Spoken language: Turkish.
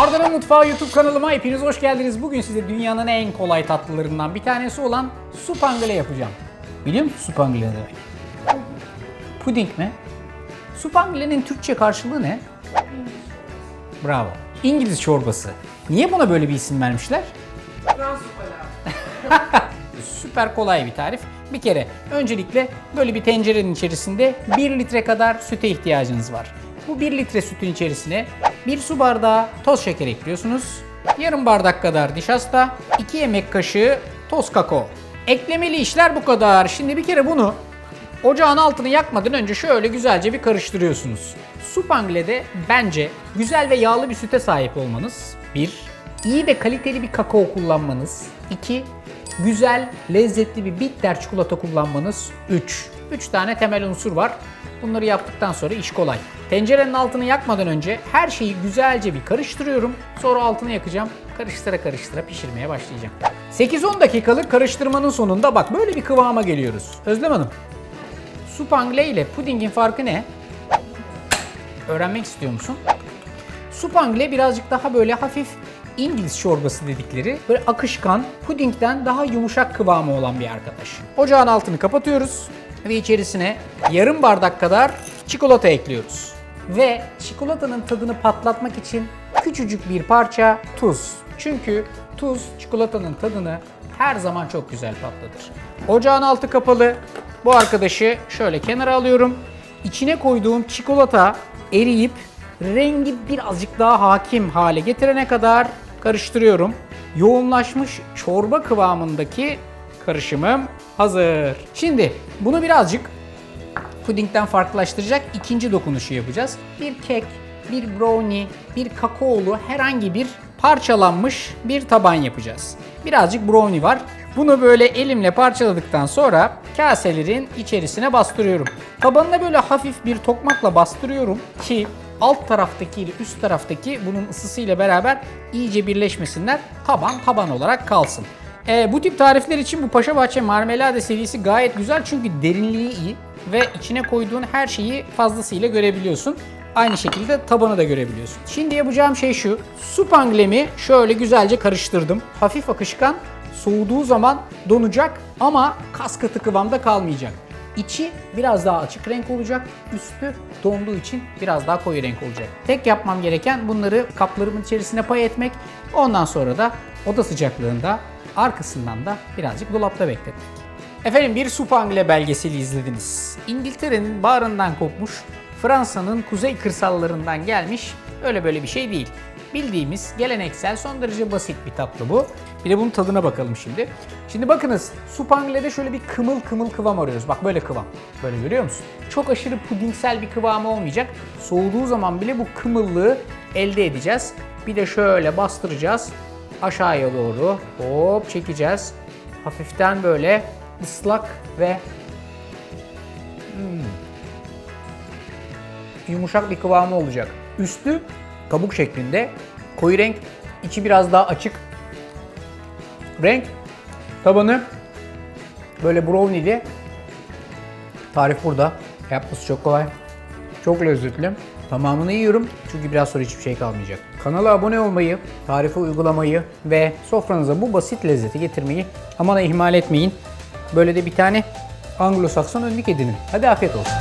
Arda'nın Mutfağı YouTube kanalıma hepiniz hoş geldiniz. Bugün size dünyanın en kolay tatlılarından bir tanesi olan supangile yapacağım. Biliyor musun supangile ne demek? Puding mi? Supangile'nin Türkçe karşılığı ne? Bravo. İngiliz çorbası. Niye buna böyle bir isim vermişler? Süper kolay bir tarif. Bir kere öncelikle böyle bir tencerenin içerisinde 1 litre kadar süte ihtiyacınız var. Bu 1 litre sütün içerisine 1 su bardağı toz şeker ekliyorsunuz. Yarım bardak kadar nişasta, 2 yemek kaşığı toz kakao. Eklemeli işler bu kadar. Şimdi bir kere bunu ocağın altını yakmadan önce şöyle güzelce bir karıştırıyorsunuz. Supangile'de bence güzel ve yağlı bir süte sahip olmanız 1. İyi ve kaliteli bir kakao kullanmanız 2. Güzel, lezzetli bir bitter çikolata kullanmanız 3. 3 tane temel unsur var. Bunları yaptıktan sonra iş kolay. Tencerenin altını yakmadan önce her şeyi güzelce bir karıştırıyorum. Sonra altını yakacağım. Karıştıra karıştıra pişirmeye başlayacağım. 8-10 dakikalık karıştırmanın sonunda bak böyle bir kıvama geliyoruz. Özlem Hanım, supangile ile pudingin farkı ne? Öğrenmek istiyor musun? Supangile birazcık daha böyle hafif İngiliz çorbası dedikleri böyle akışkan, pudingden daha yumuşak kıvamı olan bir arkadaş. Ocağın altını kapatıyoruz ve içerisine yarım bardak kadar çikolata ekliyoruz. Ve çikolatanın tadını patlatmak için küçücük bir parça tuz. Çünkü tuz çikolatanın tadını her zaman çok güzel patlatır. Ocağın altı kapalı. Bu arkadaşı şöyle kenara alıyorum. İçine koyduğum çikolata eriyip rengi birazcık daha hakim hale getirene kadar karıştırıyorum. Yoğunlaşmış çorba kıvamındaki karışımım hazır. Şimdi bunu birazcık pudingden farklılaştıracak ikinci dokunuşu yapacağız. Bir kek, bir brownie, bir kakaolu herhangi bir parçalanmış bir taban yapacağız. Birazcık brownie var. Bunu böyle elimle parçaladıktan sonra kaselerin içerisine bastırıyorum. Tabanına böyle hafif bir tokmakla bastırıyorum ki alt taraftaki ile üst taraftaki bunun ısısıyla beraber iyice birleşmesinler. Taban olarak kalsın. Bu tip tarifler için bu Paşabahçe Marmelade serisi gayet güzel çünkü derinliği iyi ve içine koyduğun her şeyi fazlasıyla görebiliyorsun. Aynı şekilde tabanı da görebiliyorsun. Şimdi yapacağım şey şu. Supangilemi şöyle güzelce karıştırdım. Hafif akışkan, soğuduğu zaman donacak ama kas katı kıvamda kalmayacak. İçi biraz daha açık renk olacak, üstü donduğu için biraz daha koyu renk olacak. Tek yapmam gereken bunları kaplarımın içerisine pay etmek, ondan sonra da oda sıcaklığında, arkasından da birazcık dolapta bekletmek. Efendim bir supangile belgeseli izlediniz. İngiltere'nin bağrından kopmuş, Fransa'nın kuzey kırsallarından gelmiş, öyle böyle bir şey değil. Bildiğimiz geleneksel son derece basit bir tatlı bu. Bir de bunun tadına bakalım şimdi. Şimdi bakınız supangile'de şöyle bir kımıl kıvam arıyoruz. Bak böyle kıvam. Böyle görüyor musun? Çok aşırı pudingsel bir kıvamı olmayacak. Soğuduğu zaman bile bu kımıllığı elde edeceğiz. Bir de şöyle bastıracağız. Aşağıya doğru hop çekeceğiz. Hafiften böyle ıslak ve yumuşak bir kıvamı olacak. Üstü kabuk şeklinde, koyu renk, içi biraz daha açık renk, tabanı böyle brownie'li. Tarif burada. Yapması çok kolay, çok lezzetli. Tamamını yiyorum çünkü biraz sonra hiçbir şey kalmayacak. Kanala abone olmayı, tarifi uygulamayı ve sofranıza bu basit lezzeti getirmeyi aman ihmal etmeyin. Böyle de bir tane Anglo-Sakson önlük edinin. Hadi afiyet olsun.